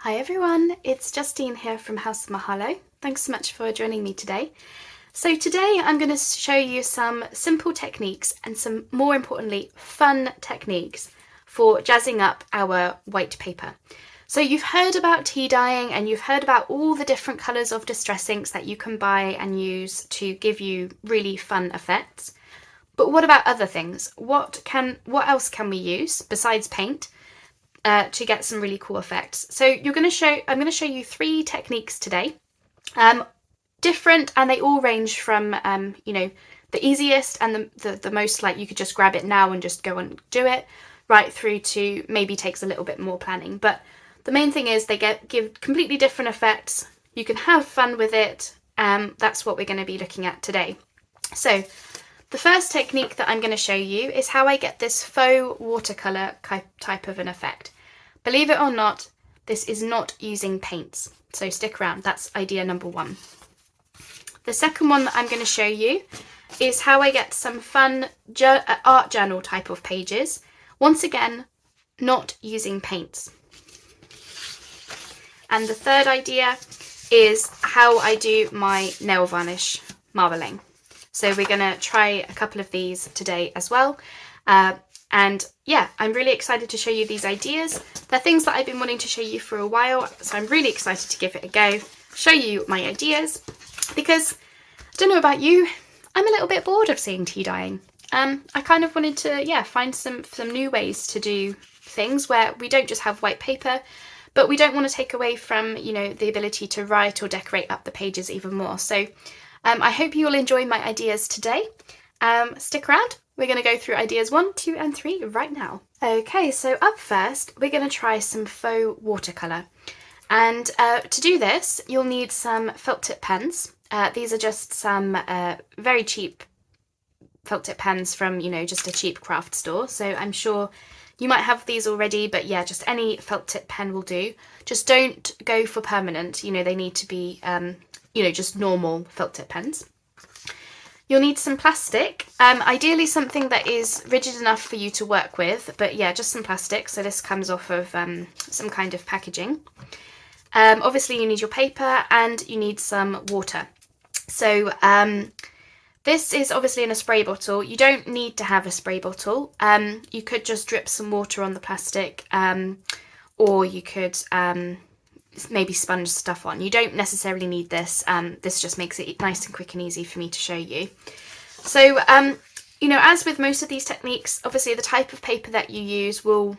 Hi everyone, it's Justine here from House of Mahalo. Thanks so much for joining me today. So today I'm going to show you some simple techniques and some, more importantly, fun techniques for jazzing up our white paper. So you've heard about tea dyeing and you've heard about all the different colours of distress inks that you can buy and use to give you really fun effects. But what about other things? What else can we use besides paint to get some really cool effects? So I'm going to show you 3 techniques today. Different, and they all range from the easiest and the most like you could just grab it now and just go and do it, right through to maybe takes a little bit more planning. But the main thing is they give completely different effects. You can have fun with it. That's what we're going to be looking at today. So the first technique that I'm going to show you is how I get this faux watercolor type of an effect. Believe it or not, this is not using paints, so stick around. That's idea number 1. The second one that I'm going to show you is how I get some fun art journal type of pages. Once again, not using paints. And the third idea is how I do my nail varnish marbling. So we're going to try a couple of these today as well. And yeah, I'm really excited to show you these ideas. They're things that I've been wanting to show you for a while, so I'm really excited to give it a go, show you my ideas, because I don't know about you, I'm a little bit bored of seeing tea dyeing. I kind of wanted to, find some new ways to do things where we don't just have white paper, but we don't want to take away from, the ability to write or decorate up the pages even more. So I hope you'll enjoy my ideas today. Stick around. We're going to go through ideas 1, 2 and 3 right now. Okay, so up first, we're going to try some faux watercolour. And to do this, you'll need some felt tip pens. These are just some very cheap felt tip pens from, just a cheap craft store. So I'm sure you might have these already, but yeah, just any felt tip pen will do. Just don't go for permanent. They need to be, just normal felt tip pens. You'll need some plastic, ideally something that is rigid enough for you to work with, but yeah, just some plastic. So this comes off of some kind of packaging. Obviously you need your paper and you need some water. So this is obviously in a spray bottle. You don't need to have a spray bottle. You could just drip some water on the plastic, or you could maybe sponge stuff on. You don't necessarily need this. This just makes it nice and quick and easy for me to show you. So, as with most of these techniques, obviously the type of paper that you use will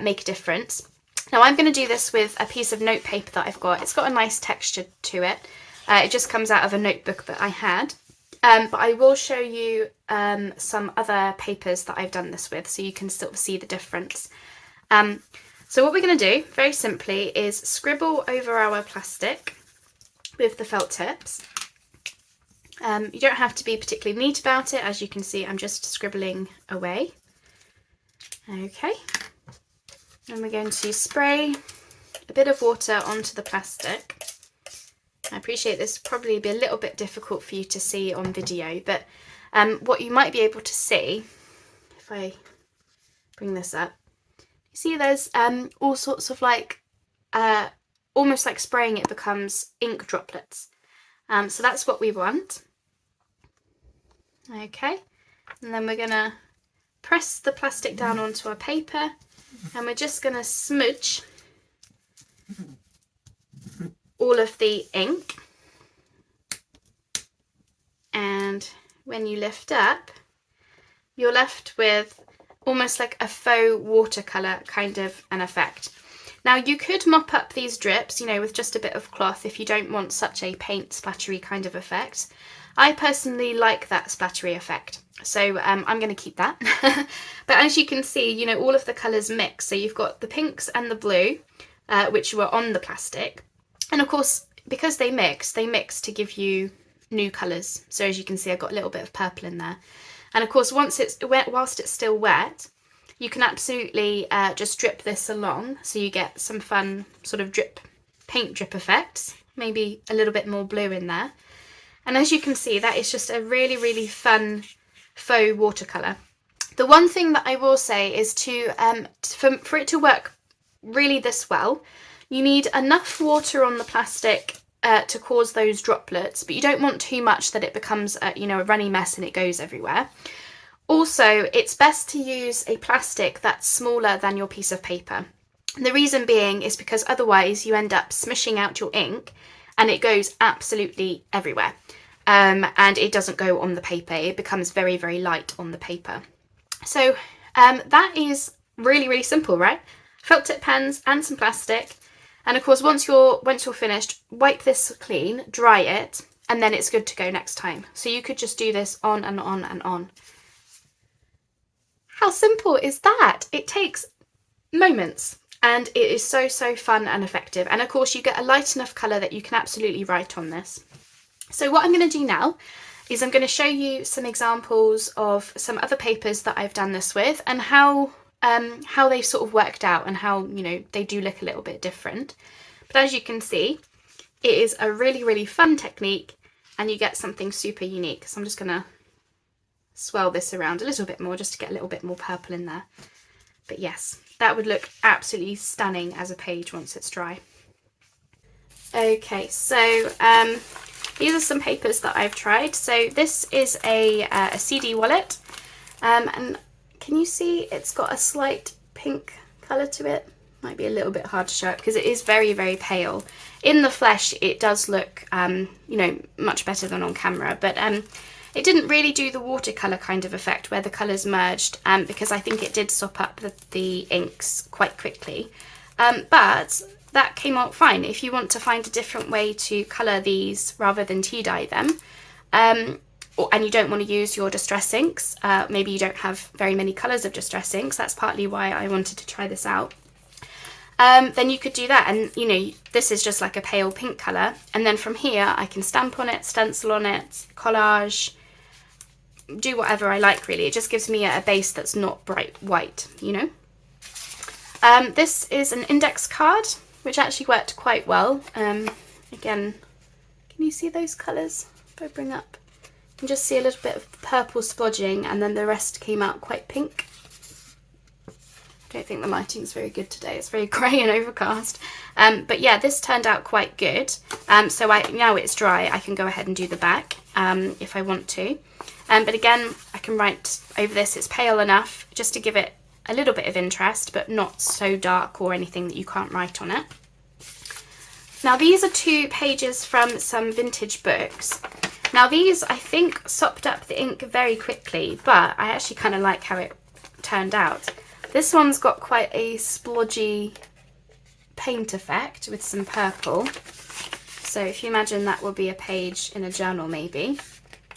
make a difference. Now I'm going to do this with a piece of note paper that I've got. It's got a nice texture to it. It just comes out of a notebook that I had. But I will show you some other papers that I've done this with so you can sort of see the difference. So what we're going to do, very simply, is scribble over our plastic with the felt tips. You don't have to be particularly neat about it. As you can see, I'm just scribbling away. Okay. And we're going to spray a bit of water onto the plastic. I appreciate this will probably be a little bit difficult for you to see on video, but what you might be able to see, if I bring this up, see there's all sorts of like almost like spraying it becomes ink droplets, so that's what we want. Okay, and then we're gonna press the plastic down onto our paper and we're just gonna smudge all of the ink, and when you lift up you're left with almost like a faux watercolour kind of an effect. Now you could mop up these drips, with just a bit of cloth if you don't want such a paint splattery kind of effect. I personally like that splattery effect, so I'm going to keep that. But as you can see, all of the colours mix. So you've got the pinks and the blue, which were on the plastic. And of course, because they mix to give you new colours. So as you can see, I've got a little bit of purple in there. And of course, once it's wet, whilst it's still wet, you can absolutely just drip this along, so you get some fun sort of paint drip effects, maybe a little bit more blue in there. And as you can see, that is just a really, really fun faux watercolour. The one thing that I will say is for it to work really this well, You need enough water on the plastic to cause those droplets, but you don't want too much that it becomes a runny mess and it goes everywhere. Also, it's best to use a plastic that's smaller than your piece of paper. The reason being is because otherwise you end up smishing out your ink and it goes absolutely everywhere. And it doesn't go on the paper. It becomes very, very light on the paper. So that is really, really simple, right? Felt tip pens and some plastic. And of course, once you're finished, wipe this clean, dry it, and then it's good to go next time. So you could just do this on and on and on. How simple is that? It takes moments. And it is so, so fun and effective. And of course, you get a light enough colour that you can absolutely write on this. So what I'm going to do now is I'm going to show you some examples of some other papers that I've done this with and how they've sort of worked out and how, they do look a little bit different. But as you can see, it is a really, really fun technique and you get something super unique. So I'm just going to swirl this around a little bit more just to get a little bit more purple in there. But yes, that would look absolutely stunning as a page once it's dry. Okay, so these are some papers that I've tried. So this is a CD wallet, and can you see it's got a slight pink colour to it? Might be a little bit hard to show it because it is very, very pale. In the flesh, it does look, much better than on camera, but it didn't really do the watercolour kind of effect where the colours merged, because I think it did sop up the inks quite quickly. But that came out fine. If you want to find a different way to colour these rather than tea dye them, and you don't want to use your distress inks, maybe you don't have very many colours of distress inks, that's partly why I wanted to try this out, then you could do that. And this is just like a pale pink colour, and then from here I can stamp on it, stencil on it, collage, do whatever I like really. It just gives me a base that's not bright white, This is an index card, which actually worked quite well. Again, can you see those colours? If I bring up, you can just see a little bit of purple splodging, and then the rest came out quite pink. I don't think the lighting's very good today. It's very grey and overcast. But yeah, this turned out quite good. So now it's dry, I can go ahead and do the back if I want to. But again, I can write over this. It's pale enough just to give it a little bit of interest, but not so dark or anything that you can't write on it. Now these are 2 pages from some vintage books. Now these, I think, sopped up the ink very quickly, but I actually kind of like how it turned out. This one's got quite a splodgy paint effect with some purple. So if you imagine that will be a page in a journal maybe.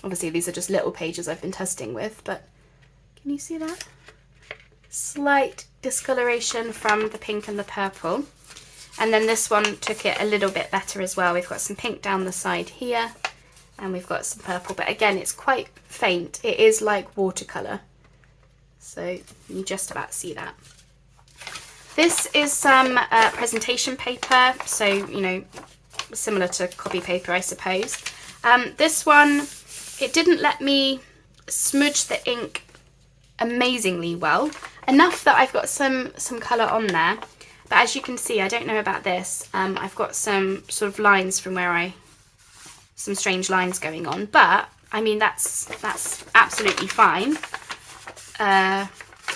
Obviously these are just little pages I've been testing with, but can you see that? Slight discoloration from the pink and the purple. And then this one took it a little bit better as well. We've got some pink down the side here, and we've got some purple, but again, it's quite faint. It is like watercolour, so you just about see that. This is some presentation paper, so, similar to copy paper, I suppose. This one, it didn't let me smudge the ink amazingly well, enough that I've got some colour on there, but as you can see, I don't know about this, I've got some sort of lines from some strange lines going on, but I mean that's absolutely fine,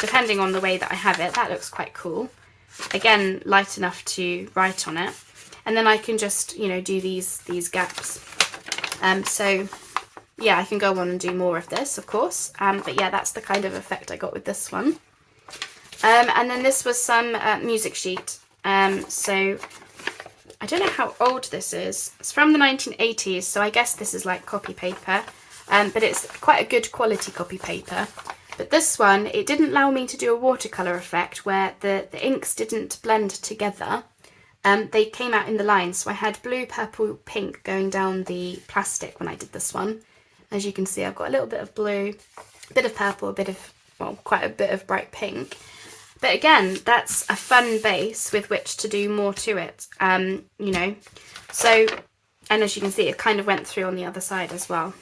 depending on the way that I have it. That looks quite cool. Again, light enough to write on it, and then I can just do these gaps. So yeah, I can go on and do more of this, of course, but yeah, that's the kind of effect I got with this one. And then this was some music sheet. So I don't know how old this is. It's from the 1980s, so I guess this is like copy paper, but it's quite a good quality copy paper. But this one, it didn't allow me to do a watercolour effect where the inks didn't blend together. They came out in the lines, so I had blue, purple, pink going down the plastic when I did this one. As you can see, I've got a little bit of blue, a bit of purple, quite a bit of bright pink. But again, that's a fun base with which to do more to it, So, and as you can see, it kind of went through on the other side as well.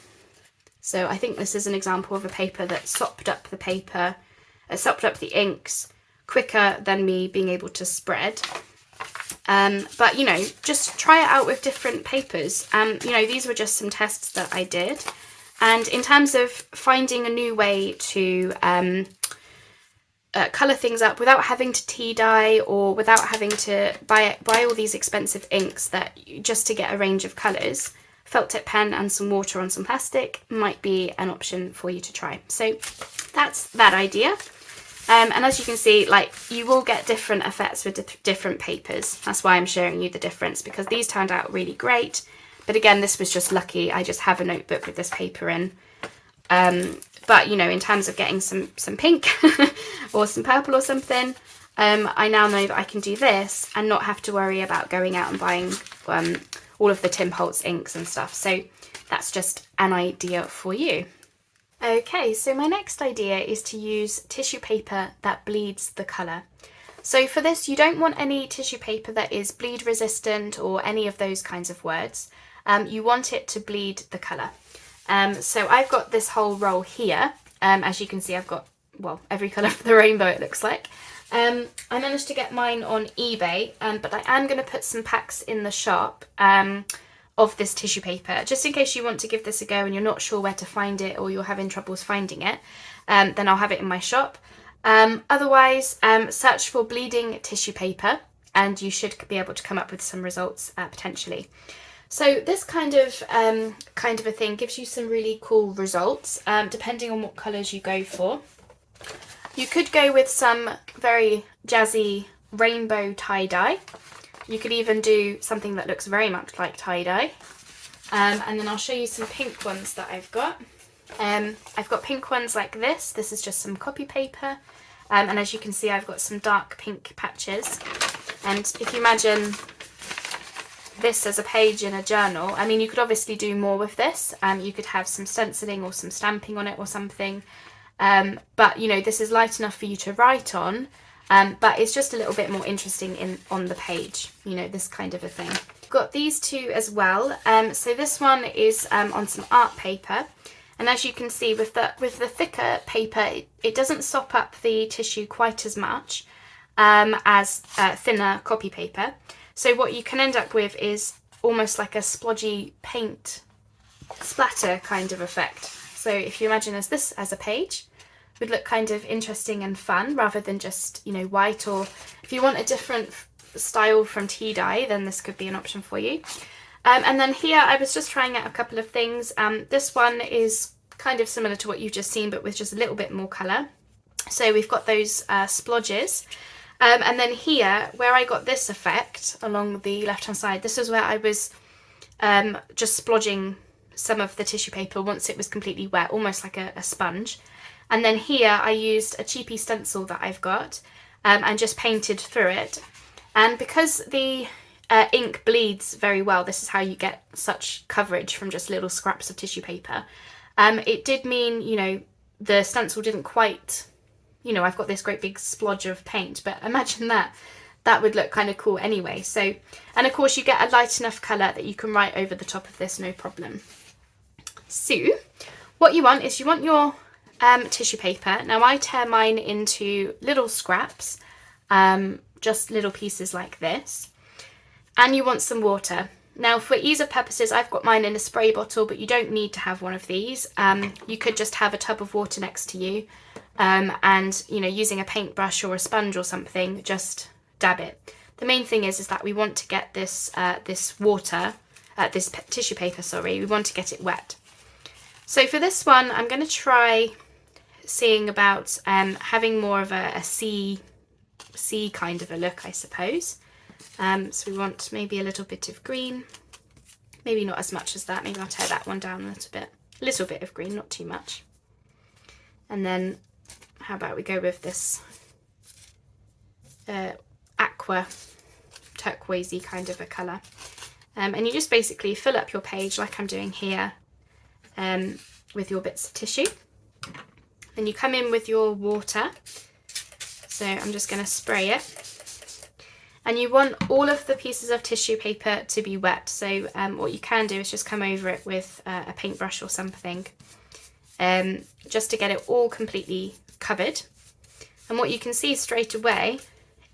So I think this is an example of a paper that sopped up the inks quicker than me being able to spread. But you know, just try it out with different papers. You know, these were just some tests that I did. And in terms of finding a new way to colour things up without having to tea dye or without having to buy all these expensive inks just to get a range of colours, felt tip pen and some water on some plastic might be an option for you to try. So that's that idea. And as you can see, like, you will get different effects with different papers. That's why I'm showing you the difference, because these turned out really great. But again, this was just lucky. I just have a notebook with this paper in. But, you know, in terms of getting some pink or some purple or something, I now know that I can do this and not have to worry about going out and buying all of the Tim Holtz inks and stuff. So that's just an idea for you. Okay, so my next idea is to use tissue paper that bleeds the colour. So for this, you don't want any tissue paper that is bleed resistant or any of those kinds of words. You want it to bleed the colour. So I've got this whole roll here. As you can see, I've got, well, every colour of the rainbow, it looks like. I managed to get mine on eBay, but I am going to put some packs in the shop of this tissue paper, just in case you want to give this a go and you're not sure where to find it or you're having troubles finding it. Then I'll have it in my shop. Otherwise, search for bleeding tissue paper and you should be able to come up with some results potentially. So this kind of a thing gives you some really cool results, depending on what colours you go for. You could go with some very jazzy rainbow tie-dye. You could even do something that looks very much like tie-dye. And then I'll show you some pink ones that I've got. I've got pink ones like this. This is just some copy paper. And as you can see, I've got some dark pink patches. And if you imagine this as a page in a journal, I mean, you could obviously do more with this. You could have some stenciling or some stamping on it or something. But, you know, this is light enough for you to write on. But it's just a little bit more interesting on the page, you know, this kind of a thing. Got these two as well. So this one is on some art paper. And as you can see, with the thicker paper, it doesn't sop up the tissue quite as much as thinner copy paper. So what you can end up with is almost like a splodgy paint splatter kind of effect. So if you imagine this as a page, it would look kind of interesting and fun rather than just, you know, white. Or if you want a different style from tea dye, then this could be an option for you. And then here I was just trying out a couple of things. This one is kind of similar to what you've just seen, but with just a little bit more colour. So we've got those splodges. And then here, where I got this effect along the left-hand side, this is where I was just splodging some of the tissue paper once it was completely wet, almost like a sponge. And then here I used a cheapy stencil that I've got and just painted through it. And because the ink bleeds very well, this is how you get such coverage from just little scraps of tissue paper. It did mean, you know, the stencil didn't quite, you know, I've got this great big splodge of paint, but imagine that would look kind of cool anyway. So, and of course you get a light enough colour that you can write over the top of this, no problem. So what you want is you want your tissue paper. Now I tear mine into little scraps, just little pieces like this, and you want some water. Now for ease of purposes, I've got mine in a spray bottle, but you don't need to have one of these. You could just have a tub of water next to you, and, you know, using a paintbrush or a sponge or something, just dab it. The main thing is that we want to get this tissue paper, sorry, we want to get it wet. So for this one, I'm going to try seeing about having more of a sea kind of a look, I suppose. So we want maybe a little bit of green, maybe not as much as that. Maybe I'll tear that one down a little bit of green, not too much. And then how about we go with this aqua turquoisey kind of a colour. And you just basically fill up your page like I'm doing here with your bits of tissue. Then you come in with your water. So I'm just going to spray it. And you want all of the pieces of tissue paper to be wet. So what you can do is just come over it with a paintbrush or something, just to get it all completely covered. And what you can see straight away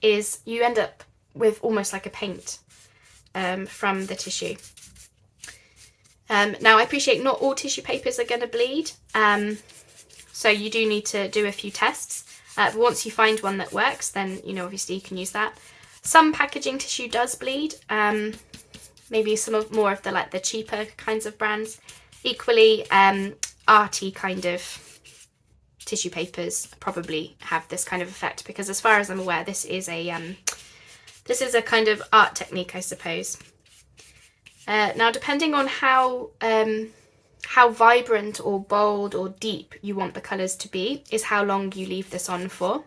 is you end up with almost like a paint from the tissue. Now I appreciate not all tissue papers are going to bleed, so you do need to do a few tests. But once you find one that works, then obviously you can use that. Some packaging tissue does bleed. Maybe some more of the cheaper kinds of brands. Equally, arty kind of tissue papers probably have this kind of effect, because as far as I'm aware, this is a kind of art technique, I suppose. Now, depending on how vibrant or bold or deep you want the colours to be is how long you leave this on for.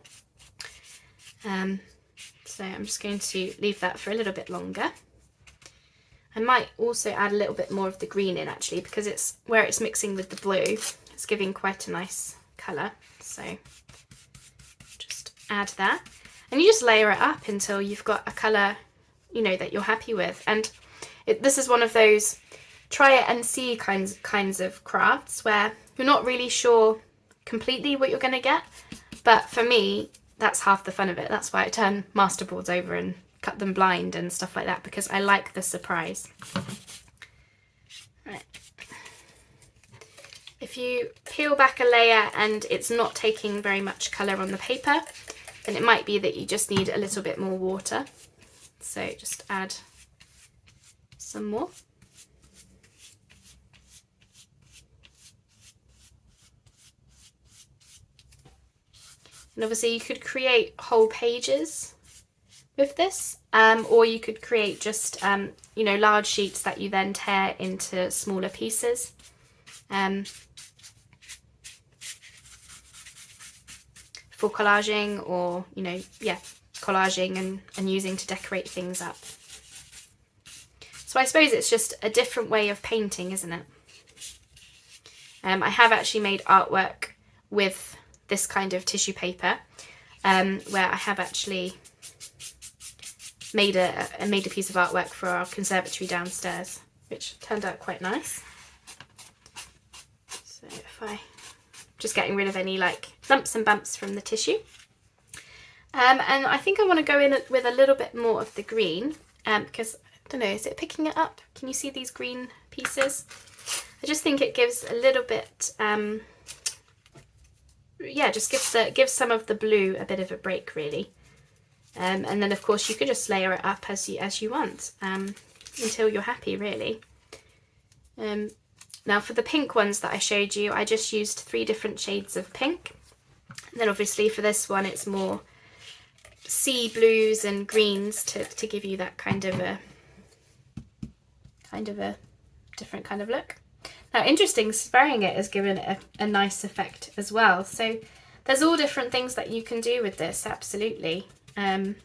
So I'm just going to leave that for a little bit longer. I might also add a little bit more of the green in, actually, because it's where it's mixing with the blue. It's giving quite a nice colour. So just add that. And you just layer it up until you've got a colour, that you're happy with. And this is one of those try it and see kinds of crafts where you're not really sure completely what you're going to get. But for me, that's half the fun of it. That's why I turn masterboards over and cut them blind and stuff like that, because I like the surprise. Right. If you peel back a layer and it's not taking very much colour on the paper, then it might be that you just need a little bit more water. So just add some more. And obviously you could create whole pages with this, or you could create just large sheets that you then tear into smaller pieces. For collaging, or collaging and using to decorate things up. So I suppose it's just a different way of painting, isn't it? I have actually made artwork with this kind of tissue paper, where I have actually made a piece of artwork for our conservatory downstairs, which turned out quite nice. So if I just getting rid of any lumps and bumps from the tissue, and I think I want to go in with a little bit more of the green, because I don't know, is it picking it up? Can you see these green pieces? I just think it gives a little bit, just gives some of the blue a bit of a break, really. And then of course you could just layer it up as you want, until you're happy, really. Now for the pink ones that I showed you, I just used 3 different shades of pink. And then obviously for this one it's more sea blues and greens to give you that kind of a different kind of look. Now interesting, spraying it has given it a nice effect as well. So there's all different things that you can do with this, absolutely. And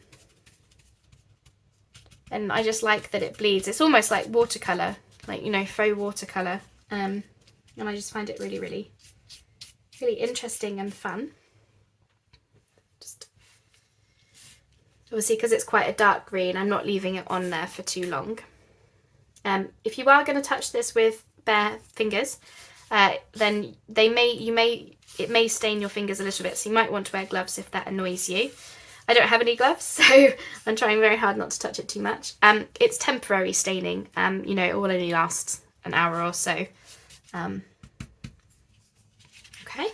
I just like that it bleeds. It's almost like watercolour, faux watercolour. And I just find it really, really, really interesting and fun. Just obviously, because it's quite a dark green, I'm not leaving it on there for too long. If you are going to touch this with bare fingers, then it may stain your fingers a little bit, so you might want to wear gloves if that annoys you. I don't have any gloves, so I'm trying very hard not to touch it too much. It's temporary staining. It will only last an hour or so. Okay.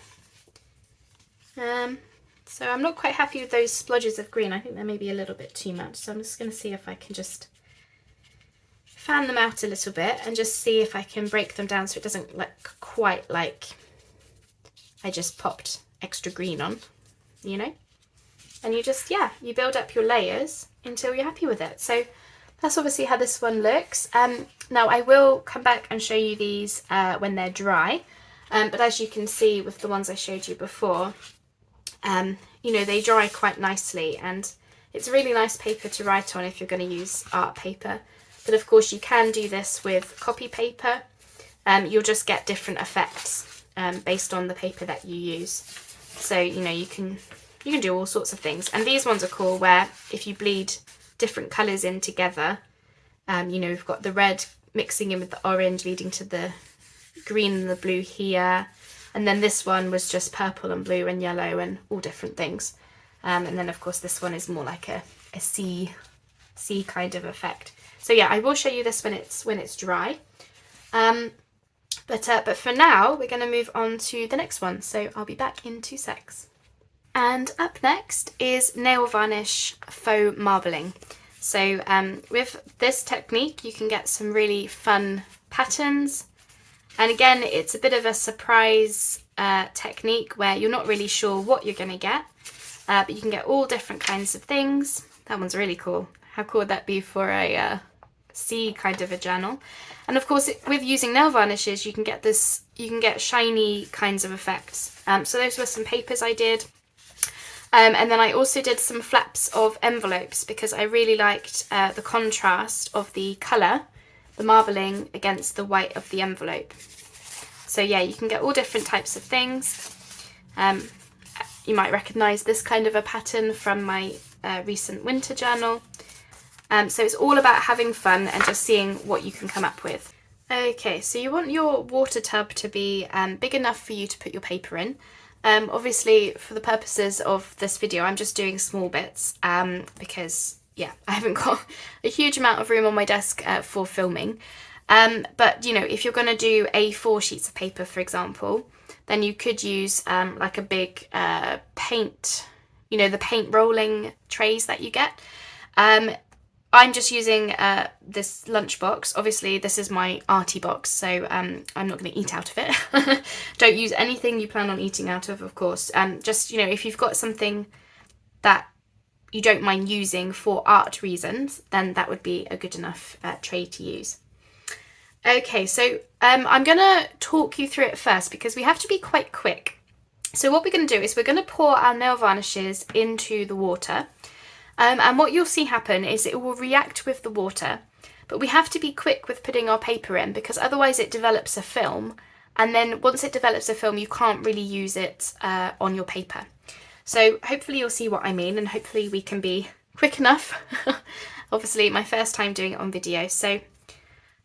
So I'm not quite happy with those splodges of green. I think they're maybe a little bit too much. So I'm just going to see if I can just fan them out a little bit and just see if I can break them down so it doesn't look quite like I just popped extra green on, And you just, you build up your layers until you're happy with it. So that's obviously how this one looks. Now I will come back and show you these when they're dry. But as you can see with the ones I showed you before, they dry quite nicely, and it's a really nice paper to write on if you're going to use art paper. But of course you can do this with copy paper. You'll just get different effects based on the paper that you use. So, you can do all sorts of things. And these ones are cool where if you bleed different colours in together, we've got the red mixing in with the orange leading to the green and the blue here. And then this one was just purple and blue and yellow and all different things. And then of course this one is more like a sea sea kind of effect. So yeah, I will show you this when it's dry. But for now, we're going to move on to the next one. So I'll be back in 2 secs. And up next is nail varnish faux marbling. So with this technique, you can get some really fun patterns. And again, it's a bit of a surprise technique where you're not really sure what you're going to get. But you can get all different kinds of things. That one's really cool. How cool would that be for a sea kind of a journal? And of course, with using nail varnishes, you can get shiny kinds of effects. So those were some papers I did. And then I also did some flaps of envelopes because I really liked the contrast of the colour, the marbling against the white of the envelope. So yeah, you can get all different types of things. You might recognise this kind of a pattern from my recent winter journal. So it's all about having fun and just seeing what you can come up with. Okay, so you want your water tub to be big enough for you to put your paper in. Obviously, for the purposes of this video, I'm just doing small bits because, yeah, I haven't got a huge amount of room on my desk for filming. But, you know, if you're going to do A4 sheets of paper, for example, then you could use like a big paint, you know, the paint rolling trays that you get. I'm just using this lunchbox. Obviously, this is my arty box, so I'm not going to eat out of it. Don't use anything you plan on eating out of course. Just, you know, if you've got something that you don't mind using for art reasons, then that would be a good enough tray to use. Okay, so I'm going to talk you through it first because we have to be quite quick. So what we're going to do is we're going to pour our nail varnishes into the water. And what you'll see happen is it will react with the water, but we have to be quick with putting our paper in because otherwise it develops a film, and then once it develops a film you can't really use it on your paper. So hopefully you'll see what I mean, and hopefully we can be quick enough. Obviously my first time doing it on video. So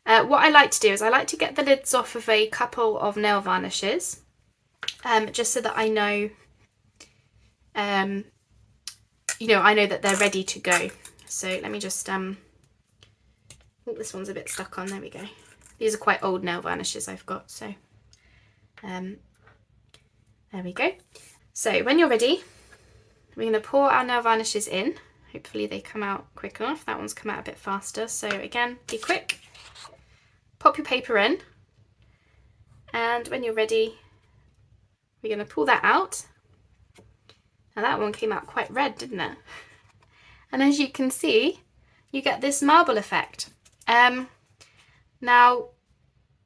what I like to do is I like to get the lids off of a couple of nail varnishes, just so that I know I know that they're ready to go. So let me just, oh, this one's a bit stuck on, there we go. These are quite old nail varnishes I've got, so there we go. So when you're ready, we're going to pour our nail varnishes in. Hopefully they come out quick enough. That one's come out a bit faster. So again, be quick. Pop your paper in. And when you're ready, we're going to pull that out. Now that one came out quite red, didn't it? And as you can see, you get this marble effect. Now,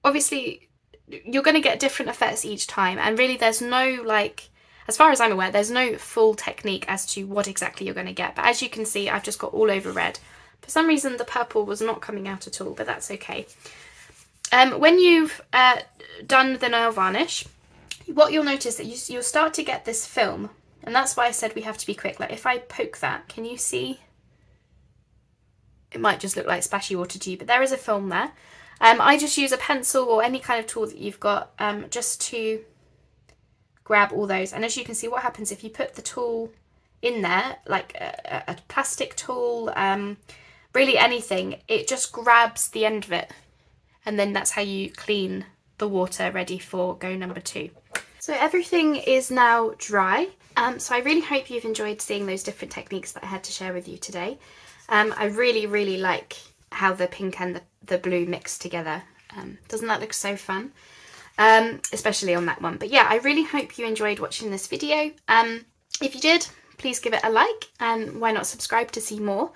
obviously, you're going to get different effects each time, and really there's no, like, as far as I'm aware, there's no full technique as to what exactly you're going to get. But as you can see, I've just got all over red. For some reason, the purple was not coming out at all, but that's okay. When you've done the nail varnish, what you'll notice that you'll start to get this film. And that's why I said we have to be quick. Like if I poke that, can you see? It might just look like splashy water to you, but there is a film there. I just use a pencil or any kind of tool that you've got just to grab all those. And as you can see, what happens if you put the tool in there, like a plastic tool, really anything, it just grabs the end of it. And then that's how you clean the water ready for go number 2. So everything is now dry. So I really hope you've enjoyed seeing those different techniques that I had to share with you today. I really, really like how the pink and the blue mix together. Doesn't that look so fun? Especially on that one. But yeah, I really hope you enjoyed watching this video. If you did, please give it a like, and why not subscribe to see more.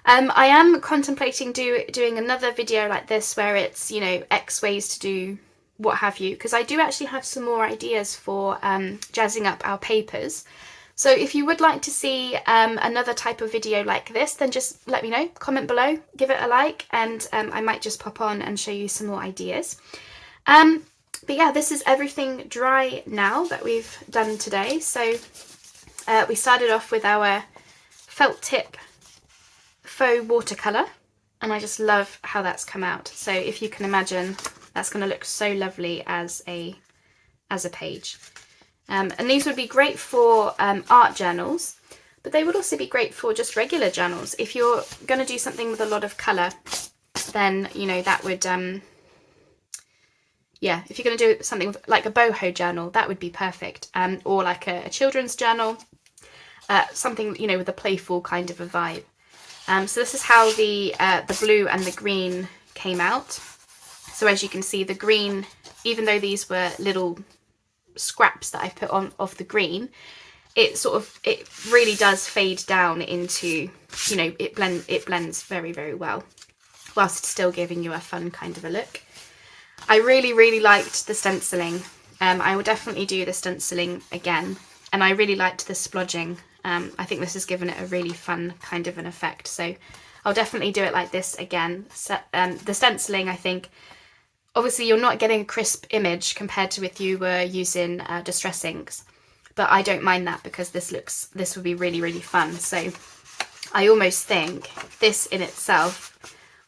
I am contemplating doing another video like this where it's, you know, X ways to do what have you, because I do actually have some more ideas for jazzing up our papers. So if you would like to see another type of video like this, then just let me know, comment below, give it a like, and I might just pop on and show you some more ideas. But yeah, this is everything dry now that we've done today. So we started off with our felt tip faux watercolor, and I just love how that's come out. So if you can imagine, that's going to look so lovely as a page. And these would be great for art journals, but they would also be great for just regular journals. If you're going to do something with a lot of colour, then, you know, that would, yeah, if you're going to do something with, like a boho journal, that would be perfect. Or like a children's journal, something, you know, with a playful kind of a vibe. So this is how the blue and the green came out. So as you can see, the green, even though these were little scraps that I've put on of the green, it really does fade down into, you know, it blends very, very well, whilst it's still giving you a fun kind of a look. I really, really liked the stenciling. I will definitely do the stenciling again, and I really liked the splodging. I think this has given it a really fun kind of an effect, so I'll definitely do it like this again. So, the stenciling, I think, obviously you're not getting a crisp image compared to if you were using distress inks, but I don't mind that because this would be really, really fun. So I almost think this in itself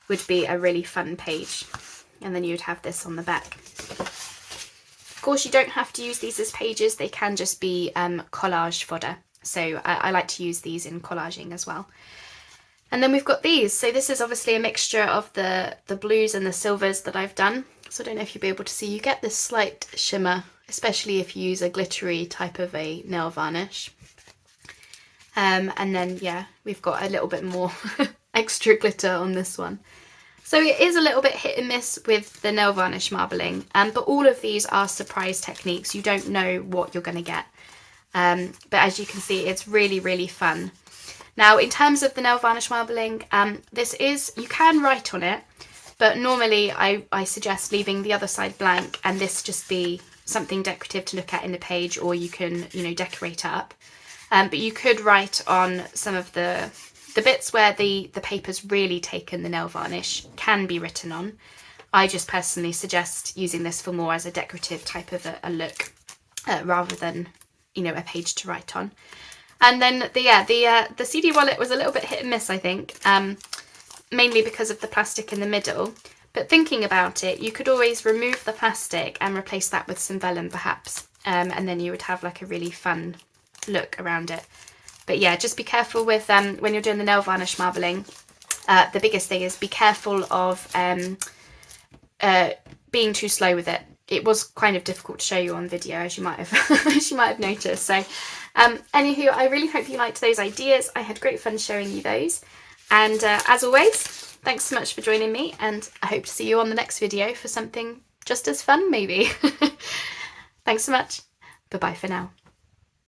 would be a really fun page, and then you'd have this on the back. Of course, you don't have to use these as pages, they can just be collage fodder. So I like to use these in collaging as well. And then we've got these. So this is obviously a mixture of the blues and the silvers that I've done. So I don't know if you'll be able to see, you get this slight shimmer, especially if you use a glittery type of a nail varnish. And then, yeah, we've got a little bit more extra glitter on this one. So it is a little bit hit and miss with the nail varnish marbling, but all of these are surprise techniques. You don't know what you're going to get. But as you can see, it's really, really fun. Now, in terms of the nail varnish marbling, you can write on it, but normally I suggest leaving the other side blank and this just be something decorative to look at in the page, or you can, you know, decorate it up. But you could write on some of the bits where the paper's really taken the nail varnish can be written on. I just personally suggest using this for more as a decorative type of a look, rather than, you know, a page to write on. And then the CD wallet was a little bit hit and miss, I think, mainly because of the plastic in the middle. But thinking about it, you could always remove the plastic and replace that with some vellum perhaps, and then you would have like a really fun look around it. But yeah, just be careful with when you're doing the nail varnish marbling. The biggest thing is be careful of being too slow with it. It was kind of difficult to show you on video, as you might have as you might have noticed. So anywho, I really hope you liked those ideas. I had great fun showing you those. And as always, thanks so much for joining me, and I hope to see you on the next video for something just as fun, maybe. Thanks so much. Bye-bye for now.